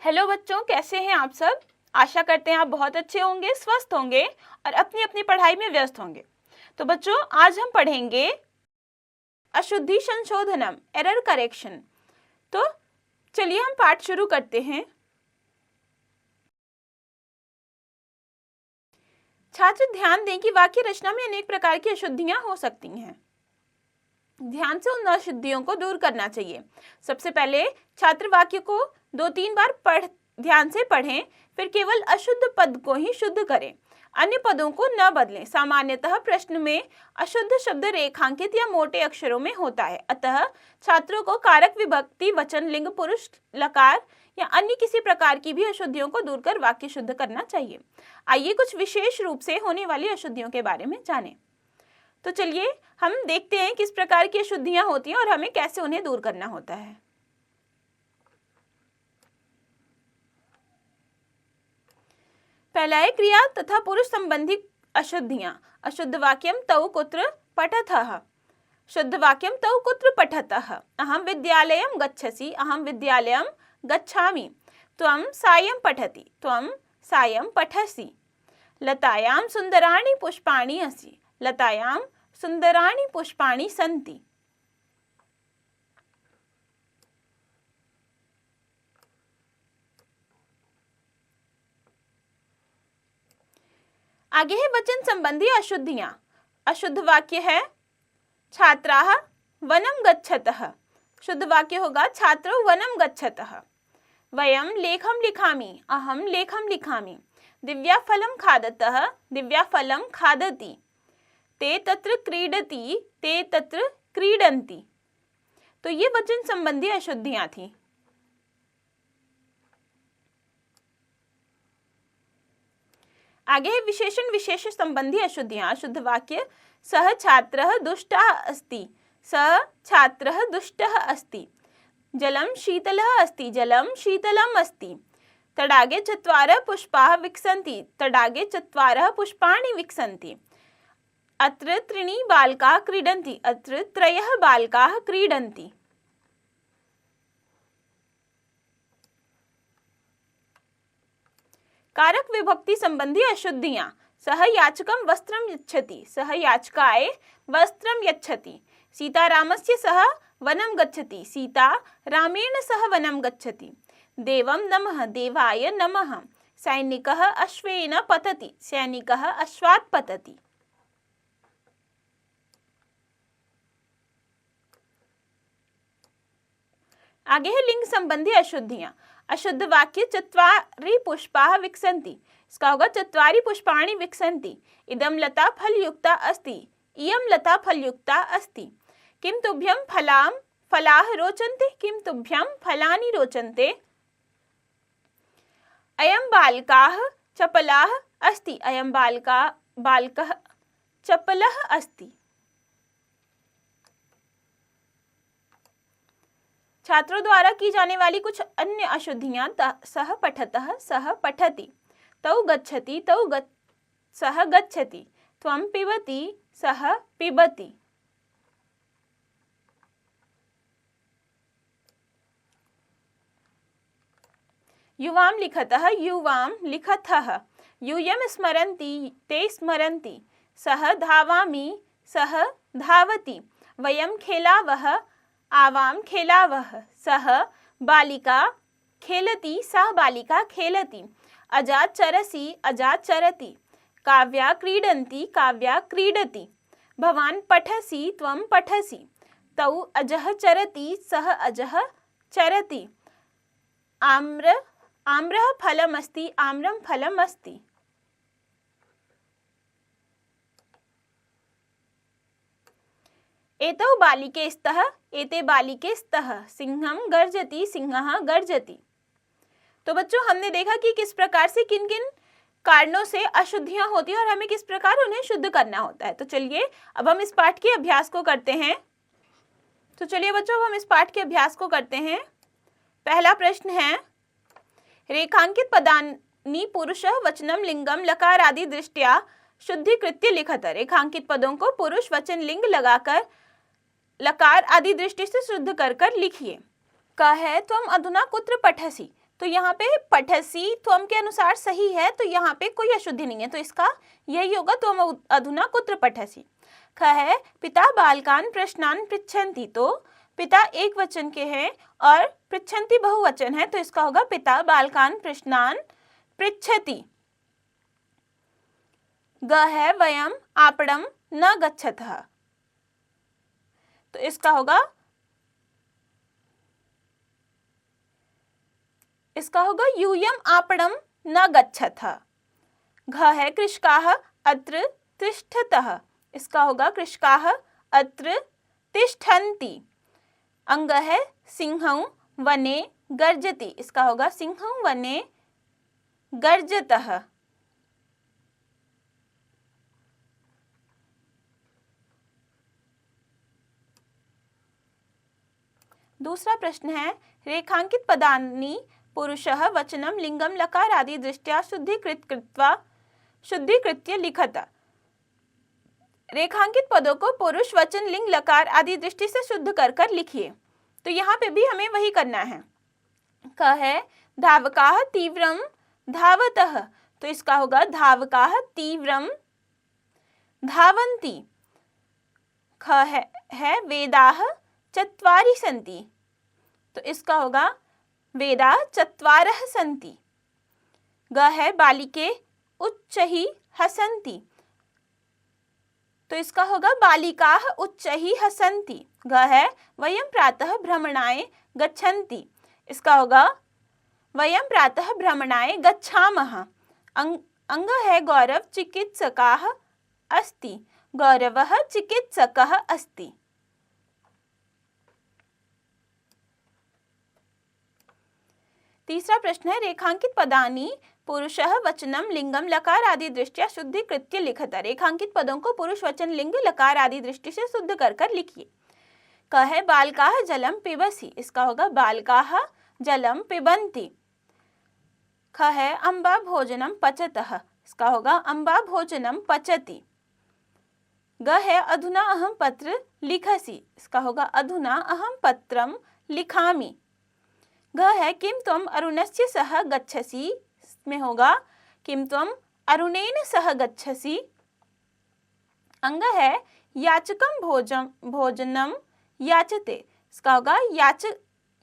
Hello बच्चों, कैसे हैं आप सब। आशा करते हैं आप बहुत अच्छे होंगे, स्वस्थ होंगे और अपनी अपनी पढ़ाई में व्यस्त होंगे। तो बच्चों, आज हम पढ़ेंगे अशुद्धि संशोधनम, एरर करेक्शन। तो चलिए हम पाठ शुरू करते हैं। छात्र ध्यान दें कि वाक्य रचना में अनेक प्रकार की अशुद्धियां हो सकती हैं। ध्यान से उन अशुद्धियों को दूर करना चाहिए। सबसे पहले छात्र वाक्य को 2-3 बार ध्यान से पढ़ें, फिर केवल अशुद्ध पद को ही शुद्ध करें, अन्य पदों को न बदलें। सामान्यतः प्रश्न में अशुद्ध शब्द रेखांकित या मोटे अक्षरों में होता है, अतः छात्रों को कारक, विभक्ति, वचन, लिंग, पुरुष, लकार या अन्य किसी प्रकार की भी अशुद्धियों को दूर कर वाक्य शुद्ध करना चाहिए। आइए कुछ विशेष रूप से होने वाली अशुद्धियों के बारे में जानें। तो चलिए हम देखते हैं किस प्रकार की अशुद्धियां होती हैं और हमें कैसे उन्हें दूर करना होता है। पहला है क्रिया तथा पुरुष संबंधी अशुद्धियां। अशुद्ध वाक्यम तौ कुत्र पठतः। शुद्ध वाक्यम तौ कुत्र पठतः। अहम विद्यालयं गच्छसि, अहम विद्यालयं गच्छामि। त्वं सायं पठति, त्वं सायं पठसि। लतायां सुंदराणि पुष्पाणि असि, लतायां सुंदराणि पुष्पाणि सन्ति। आगे है वचन संबंधी अशुद्धियां। अशुद्ध वाक्य है छात्राः वनं गच्छतः। शुद्ध वाक्य होगा छात्रौ वनं गच्छतः। वयं लेखं लिखामि, अहं लेखं लिखामि। दिव्या फलं खादतः, दिव्या फलं खादति। ते तत्र क्रीडति, ते तत्र क्रीडन्ति। तो ये वचन संबंधी अशुद्धियां थी। आगे है विशेषण विशेष संबंधी अशुद्धियां। अशुद्ध वाक्य सः छात्रः दुष्टः अस्ति, सः छात्रः दुष्टः अस्ति। जलं शीतलः अस्ति, जलं शीतलम् अस्ति। तडागे चत्वारः पुष्पाः विकसन्ति, तडागे चत्वारः पुष्पाणि विकसन्ति। अत्र त्रीणि बालकाः क्रीडन्ति, अत्र त्रयः बालकाः क्रीडन्ति। कारक विभक्ति संबंधी अशुद्धियां। सह याचकं वस्त्रं यच्छति, सह याचकाय वस्त्रं यच्छति। सीता रामस्य सह वनं गच्छति, सीता रामेण सह वनं गच्छति। देवं नमः, देवाय नमः। सैनिकः अश्वेन पतति, सैनिकः अश्वात् पतति। आगे है लिंग संबंधी अशुद्धियां। अशुद्ध वाक्य चत्वारि पुष्पाः विकसन्ति। इसका होगा चत्वारि पुष्पाणि विकसन्ति। इदं लता फलयुक्ता अस्ति, इयं लता फलयुक्ता अस्ति। किं तुभ्यं फलाः रोचन्ते, किं तुभ्यं फलानि रोचन्ते। अयं बालकाः चपलाः अस्ति, अयं बालकः चपलः अस्ति। छात्रों द्वारा की जाने वाली कुछ अन्य अशुद्धियां। सह पठतः, सह पठति। तौ गच्छति, सह गच्छति। त्वं पिबति, सह पिबति। युवां लिखतः, युवां लिखथः। यूयं स्मरन्ति, ते स्मरन्ति। सह धावामि, सह धावति। वयं खेलावः, आवां खेलावः। सह बालिका खेलति, सा बालिका खेलति। अजा चरसि, अजा चरति। काव्या क्रीडन्ति, काव्या क्रीडति। भवान् पठसि, त्वं पठसि। तौ अजः चरति, सः अजः चरति। आम्रः फलमस्ति, आम्रं फलमस्ति। एतौ बालिके स्तः, एते बालिके स्तः। सिंहं गर्जति, सिंहः गर्जति। तो बच्चों, हमने देखा कि किस प्रकार से किन किन कारणों से अशुद्धियां होती हैं और हमें किस प्रकार उन्हें शुद्ध करना होता है। तो चलिए अब हम इस पाठ के अभ्यास को करते हैं। तो चलिए बच्चों, अब हम इस पाठ के अभ्यास को करते हैं। पहला प्रश्न है, रेखांकित पदानि पुरुषः वचनम लिंगम लकार आदि दृष्टया शुद्धिकृत्य लिखत। रेखांकित पदों को पुरुष, वचन, लिंग लगाकर लकार आदि दृष्टि से शुद्ध कर लिखिए। क है त्वम अधुना कुत्र पठसि। तो यहाँ पे पठसी त्वम के अनुसार सही है, तो यहाँ पे कोई अशुद्धि नहीं है, तो इसका यही होगा त्वम अधुना कुत्र पठसी। ख है पिता बालकान प्रश्नान पृच्छन्ति, तो पिता एक वचन के हैं और पृच्छन्ति बहुवचन है, तो इसका होगा पिता बालकान प्रश्नान पृच्छति। ग है वयम आपणम न गच्छतः, तो इसका होगा यूयम आपणम न गच्छतः। घ है कृषकाः अत्र तिष्ठतः, इसका होगा कृषकाः अत्र तिष्ठन्ति। अंग है सिंहं वने गर्जति, इसका होगा सिंहं वने गर्जतः। दूसरा प्रश्न है रेखांकित पदानि पुरुषः वचनम लिंगम लकार आदि दृष्टया शुद्धीकृत्य लिखत। रेखांकित पदों को पुरुष वचन लिंग लकार आदि दृष्टि से शुद्ध कर कर लिखिए। तो यहाँ पे भी हमें वही करना है। क है धावकाः तीव्रम धावतः, तो इसका होगा धावकाः तीव्रम धावन्ति। ख है वेदाः चत्वारि सन्ति, तो इसका होगा वेदाः चत्वारः सन्ति। ग है बालिके उच्चैः हसन्ति, तो इसका होगा बालिकाः उच्चैः हसन्ति। घ है वयं प्रातः भ्रमणाय गच्छन्ति, इसका होगा वयं प्रातः भ्रमणाय गच्छामः। अंग है गौरव चिकित्सकाः अस्ति, गौरवः चिकित्सकः अस्ति। तीसरा प्रश्न है रेखांकित पदानि पुरुषः वचनम लिंगम लकार आदि दृष्टिया शुद्धीकृत्य लिखत। रेखांकित पदों को पुरुष वचन लिंग लकार आदि दृष्टि से शुद्ध कर कर लिखिए। क है बालकाः जलम पिबसि, इसका होगा बालकाः जलम पिबन्ति। ख है अम्बा भोजनम पचतः, इसका होगा अम्बा भोजनम पचति। ग है अधुना अहम पत्र लिखसि, इसका होगा अधुना अहम पत्रम लिखामि। घ है किम त्वम अरुणस्य सह गच्छसि, इसमें होगा किम त्वम अरुणेन सह गच्छसि। अंग है याचकम भोजनम याचते, इसका होगा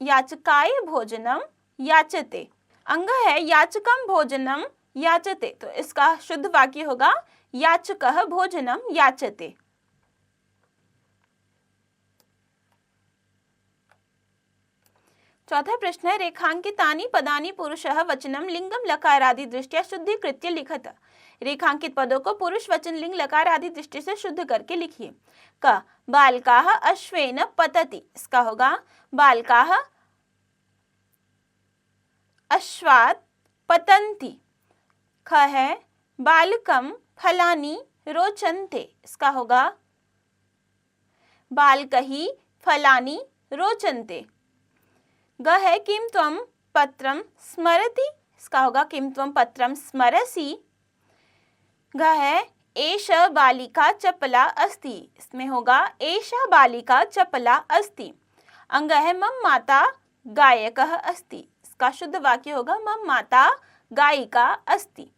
याचकाय भोजनम याचते। अंग है याचकम भोजनम याचते, तो इसका शुद्ध वाक्य होगा याचकः भोजनम याचते। चौथा प्रश्न है रेखांकितानि पदानि पुरुषः वचनम लिंगम लकार आदि दृष्टिया शुद्धीकृत्य लिखत। रेखांकित पदों को पुरुष वचन लिंग लकार आदि दृष्टि से शुद्ध करके लिखिए। क बालकाः अश्वेन पतति, इसका होगा बालकाः अश्वात् पतन्ति। ख है बालकम फलानि रोचन्ते, इसका होगा बालकैः फलानि रोचन्ते। ग है किम त्वम पत्रम स्मरति, इसका होगा किम त्वम पत्रम स्मरसि। घ है एषा बालिका चपला अस्ति, इसमें होगा एषा बालिका चपला अस्ति। अंग है मम माता गायकः अस्ति, इसका शुद्ध वाक्य होगा मम माता गायिका अस्ति।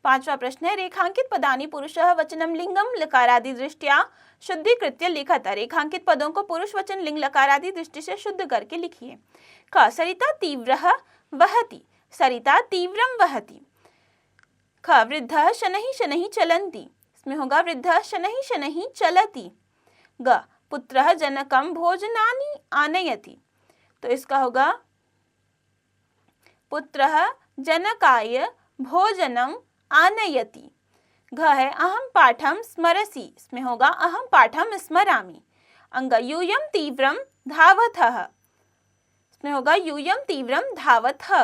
पांचवा प्रश्न है रेखांकित पदानि पुरुषः वचनम लिंगम लकारादि दृष्टिया शुद्धीकृत्य लिखत। रेखांकित पदों को पुरुष वचन लिंग लकारादि दृष्टि से शुद्ध करके लिखिए। क सरिता तीव्रः वहति, सरिता तीव्रम वहति। ख वृद्धः शनैः शनैः चलन्ति, इसमें होगा वृद्धः शनैः शनैः चलति। ग पुत्रः जनकं भोजनानि आनयति, तो इसका होगा पुत्रः जनकाय भोजनम आनयति। घ है अहम पाठम स्मरसि, इसमें होगा अहम पाठम स्मरामि। अंग यूयम तीव्रम धावतः, इसमें होगा यूयम तीव्रम धावतः।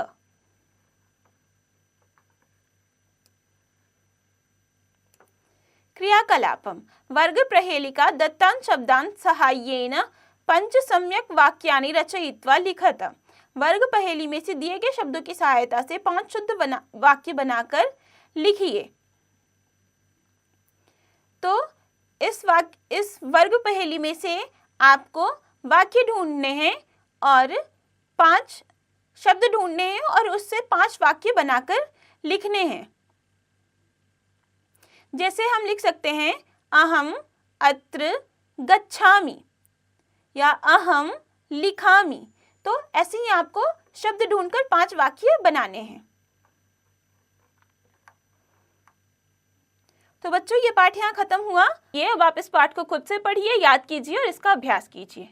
क्रियाकलापम वर्ग प्रहेलिका दत्तान् शब्दान् सहाय्येन पंच सम्यक वाक्यानि रचयित्वा लिखत। वर्ग पहेली में से दिए गए शब्दों की सहायता से 5 शुद्ध वाक्य बनाकर लिखिए। तो इस वर्ग पहेली में से आपको वाक्य ढूंढने हैं और 5 शब्द ढूंढने हैं और उससे 5 वाक्य बनाकर लिखने हैं। जैसे हम लिख सकते हैं अहम अत्र गच्छामि या अहम लिखामि। तो ऐसे ही आपको शब्द ढूंढकर 5 वाक्य बनाने हैं। तो बच्चों, ये पाठ यहाँ खत्म हुआ। ये अब आप इस पाठ को खुद से पढ़िए, याद कीजिए और इसका अभ्यास कीजिए।